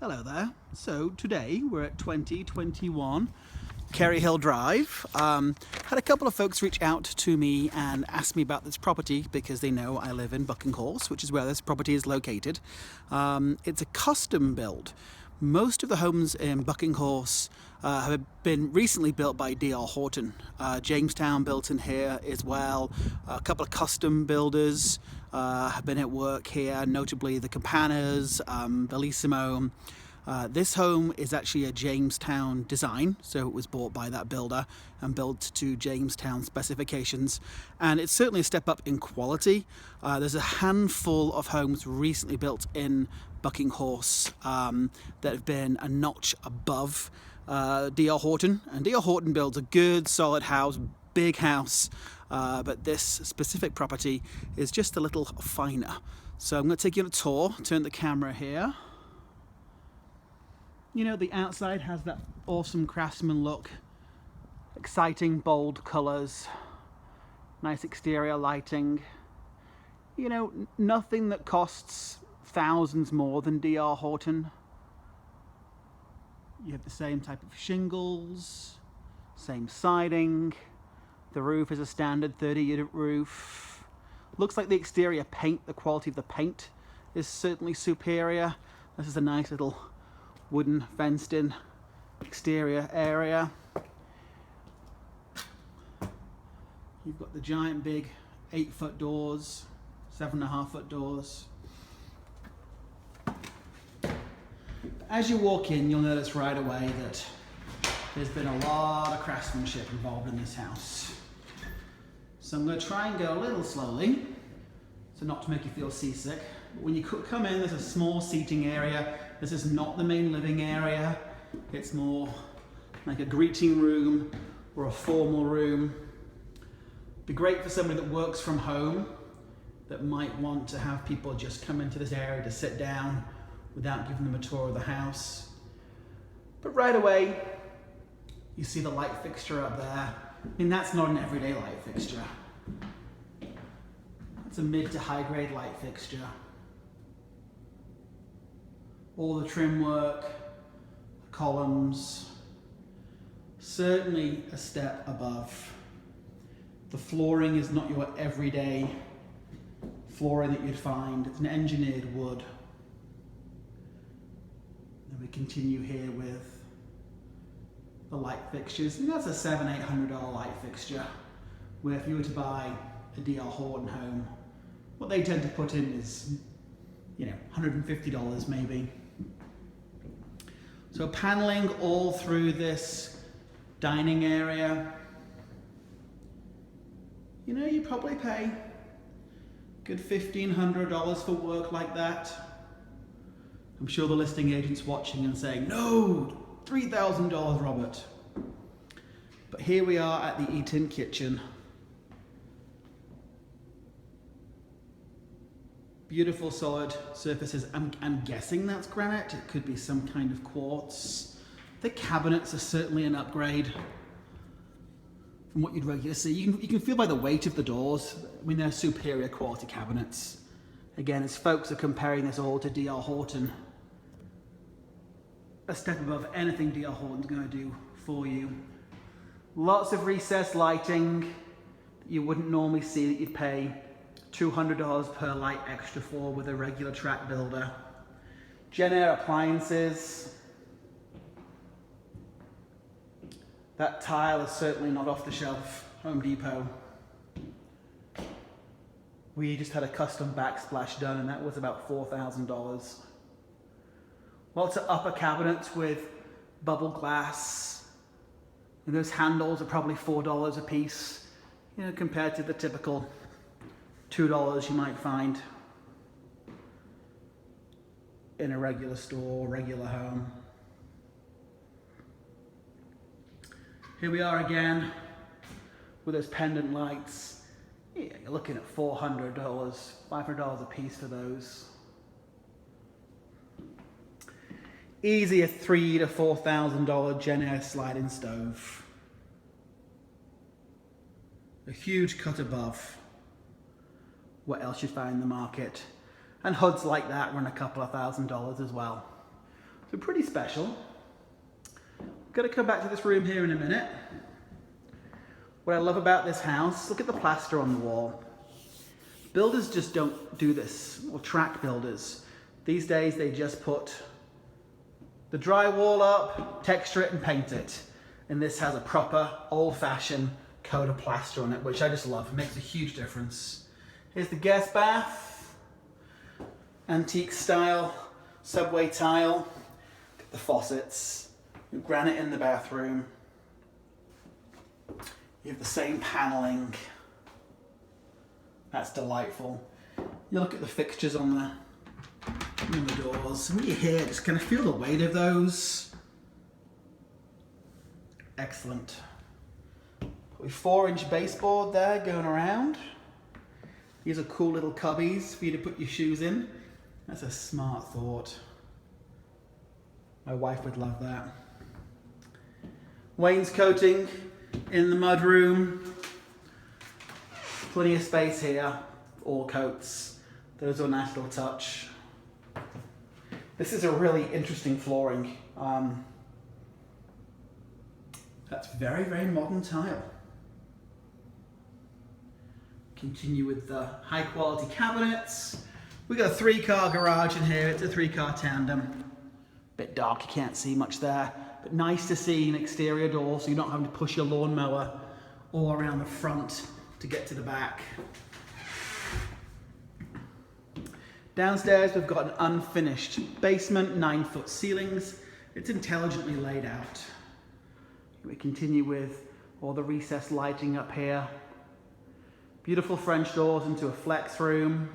Hello there. So today we're at 2021 Kerry Hill Drive. Had a couple of folks reach out to me and ask me about this property because they know I live in Buckinghorse, which is where this property is located. It's a custom build. Most of the homes in Buckinghorse have been recently built by D.R. Horton. Jamestown built in here as well. A couple of custom builders have been at work here, notably the Campanas, Bellissimo. This home is actually a Jamestown design, so it was bought by that builder and built to Jamestown specifications, and it's certainly a step up in quality. There's a handful of homes recently built in Buckinghorse that have been a notch above D.R. Horton, and D.R. Horton builds a good solid house, big house, but this specific property is just a little finer. So I'm going to take you on a tour, turn the camera here. You know, the outside has that awesome craftsman look, exciting bold colours, nice exterior lighting. You know, nothing that costs thousands more than D.R. Horton. You have the same type of shingles, same siding. The roof is a standard 30-unit roof. Looks like the exterior paint, the quality of the paint is certainly superior. This is a nice little wooden fenced in exterior area. You've got the giant big 8-foot doors, 7.5-foot doors. As you walk in, you'll notice right away that there's been a lot of craftsmanship involved in this house. So I'm going to try and go a little slowly, so not to make you feel seasick. But when you come in, there's a small seating area. This is not the main living area. It's more like a greeting room or a formal room. Be great for somebody that works from home that might want to have people just come into this area to sit down without giving them a tour of the house. But right away, you see the light fixture up there. I mean, that's not an everyday light fixture. It's a mid to high grade light fixture. All the trim work, columns, certainly a step above. The flooring is not your everyday flooring that you'd find. It's an engineered wood. And we continue here with the light fixtures. And that's a $700-800 light fixture, where if you were to buy a D.R. Horton home, what they tend to put in is, you know, $150 maybe. So paneling all through this dining area. You know, you probably pay a good $1,500 for work like that. I'm sure the listing agent's watching and saying, no, $3,000, Robert. But here we are at the eat-in kitchen. Beautiful solid surfaces. I'm guessing that's granite. It could be some kind of quartz. The cabinets are certainly an upgrade from what you'd regularly see. You can feel by the weight of the doors. I mean, they're superior quality cabinets. Again, as folks are comparing this all to D.R. Horton, a step above anything D.R. Horton's going to do for you. Lots of recessed lighting that you wouldn't normally see, that you'd pay $200 per light extra for with a regular track builder. Jenn-Air appliances. That tile is certainly not off the shelf. Home Depot. We just had a custom backsplash done and that was about $4,000. Lots of upper cabinets with bubble glass. And those handles are probably $4 a piece, you know, compared to the typical $2 you might find in a regular store, regular home. Here we are again with those pendant lights. Yeah, you're looking at $400, $500 a piece for those. Easy a $3,000 to $4,000 Jenn-Air sliding stove. A huge cut above what else you'd find in the market. And hoods like that run a couple of $1,000s as well. So pretty special. I'm gonna come back to this room here in a minute. What I love about this house, look at the plaster on the wall. Builders just don't do this, or track builders. These days they just put the drywall up, texture it and paint it. And this has a proper old-fashioned coat of plaster on it, which I just love. It makes a huge difference. Here's the guest bath. Antique style, subway tile. The faucets, granite in the bathroom. You have the same paneling. That's delightful. You look at the fixtures on the doors, and you hear, just kind of feel the weight of those. Excellent. Probably 4-inch baseboard there going around. These are cool little cubbies for you to put your shoes in. That's a smart thought. My wife would love that. Wainscoting in the mudroom. Plenty of space here, all coats. Those are a nice little touch. This is a really interesting flooring. That's very, very modern tile. Continue with the high quality cabinets. We've got a 3-car garage in here. It's a 3-car tandem. Bit dark, you can't see much there, but nice to see an exterior door so you're not having to push your lawnmower all around the front to get to the back. Downstairs we've got an unfinished basement, 9-foot ceilings. It's intelligently laid out. We continue with all the recessed lighting up here. Beautiful French doors into a flex room.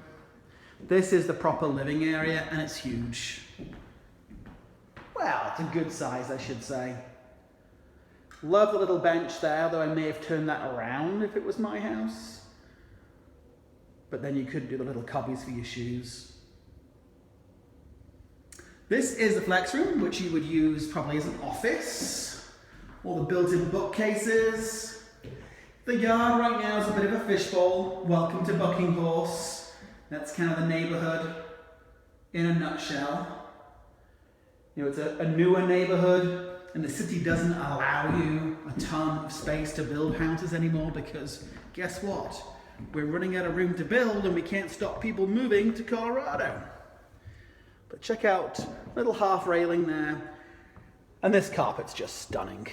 This is the proper living area and it's huge. Well, it's a good size, I should say. Love the little bench there, though I may have turned that around if it was my house. But then you could do the little cubbies for your shoes. This is the flex room, which you would use probably as an office. All the built-in bookcases. The yard right now is a bit of a fishbowl. Welcome to Buckinghorse. That's kind of the neighborhood in a nutshell. You know, it's a newer neighborhood, and the city doesn't allow you a ton of space to build houses anymore because guess what? We're running out of room to build and we can't stop people moving to Colorado. But check out little half railing there, and this carpet's just stunning.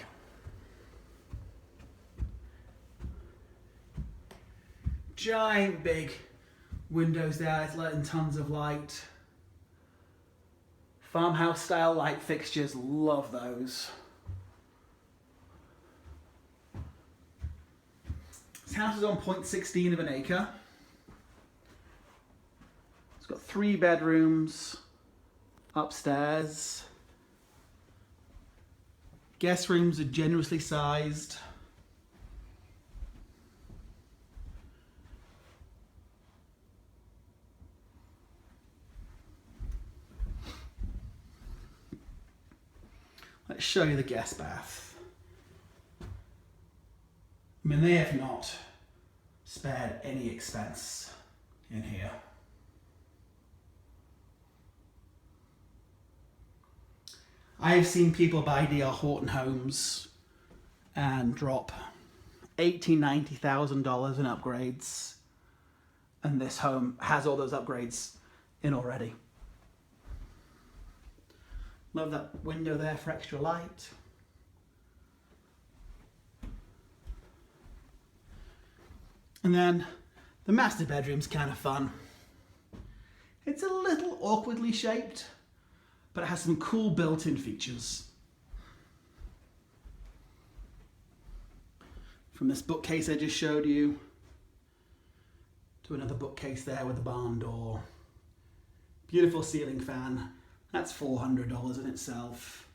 Giant big windows there, it's letting tons of light. Farmhouse style light fixtures, love those. This house is on 0.16 of an acre. It's got 3 bedrooms upstairs. Guest rooms are generously sized. Let's show you the guest bath. I mean, they have not spared any expense in here. I've seen people buy D.R. Horton homes and drop $80,000, $90,000 in upgrades, and this home has all those upgrades in already. Love that window there for extra light. And then the master bedroom's kind of fun. It's a little awkwardly shaped, but it has some cool built-in features. From this bookcase I just showed you to another bookcase there with a barn door. Beautiful ceiling fan. That's $400 in itself.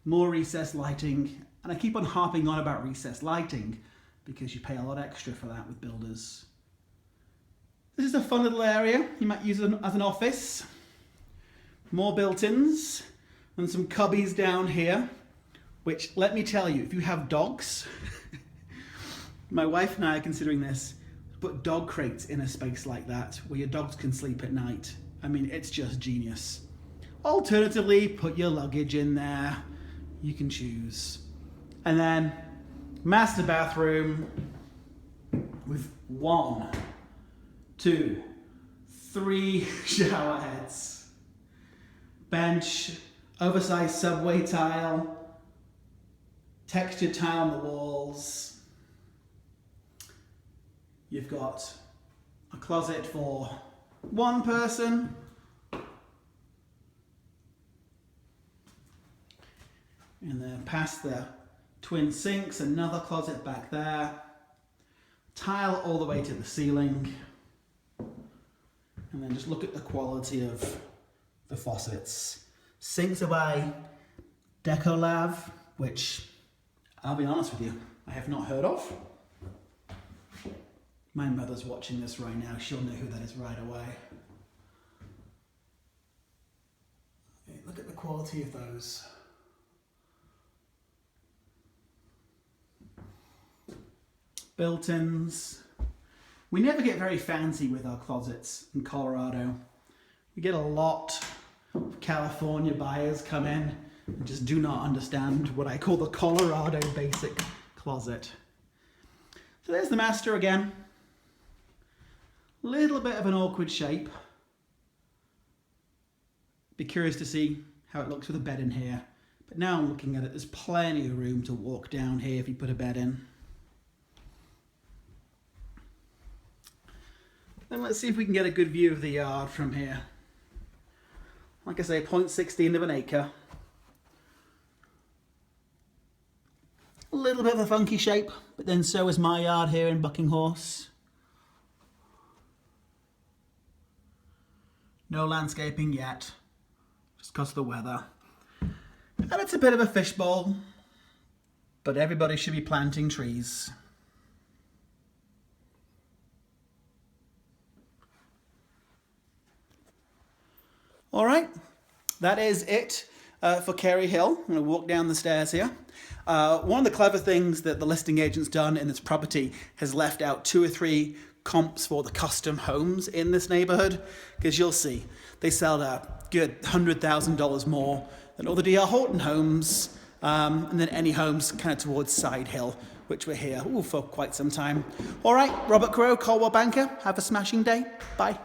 More recessed lighting, and I keep on harping on about recessed lighting because you pay a lot extra for that with builders. This is a fun little area. You might use it as an office. More built-ins and some cubbies down here, which, let me tell you, if you have dogs, my wife and I are considering this, put dog crates in a space like that where your dogs can sleep at night. I mean, it's just genius. Alternatively, put your luggage in there. You can choose. And then master bathroom with 1, 2, 3 shower heads. Bench, oversized subway tile, textured tile on the walls. You've got a closet for 1 person. And then past the twin sinks, another closet back there. Tile all the way to the ceiling. And then just look at the quality of the faucets. Sinks are by Decolav, which I'll be honest with you, I have not heard of. My mother's watching this right now. She'll know who that is right away. Okay, look at the quality of those. Built-ins. We never get very fancy with our closets in Colorado. We get a lot of California buyers come in and just do not understand what I call the Colorado basic closet. So there's the master again. Little bit of an awkward shape. Be curious to see how it looks with a bed in here. But now I'm looking at it, there's plenty of room to walk down here if you put a bed in. Then let's see if we can get a good view of the yard from here. Like I say, 0.16 of an acre. A little bit of a funky shape, but then so is my yard here in Buckinghorse. No landscaping yet, just because of the weather. And it's a bit of a fishbowl, but everybody should be planting trees. All right, that is it for Kerry Hill. I'm going to walk down the stairs here. One of the clever things that the listing agent's done in this property has left out 2 or 3 comps for the custom homes in this neighborhood, because you'll see they sell a good $100,000 more than all the D.R. Horton homes, and then any homes kind of towards Side Hill, which we're here for quite some time. All right, Robert Crowe, Coldwell Banker, have a smashing day. Bye.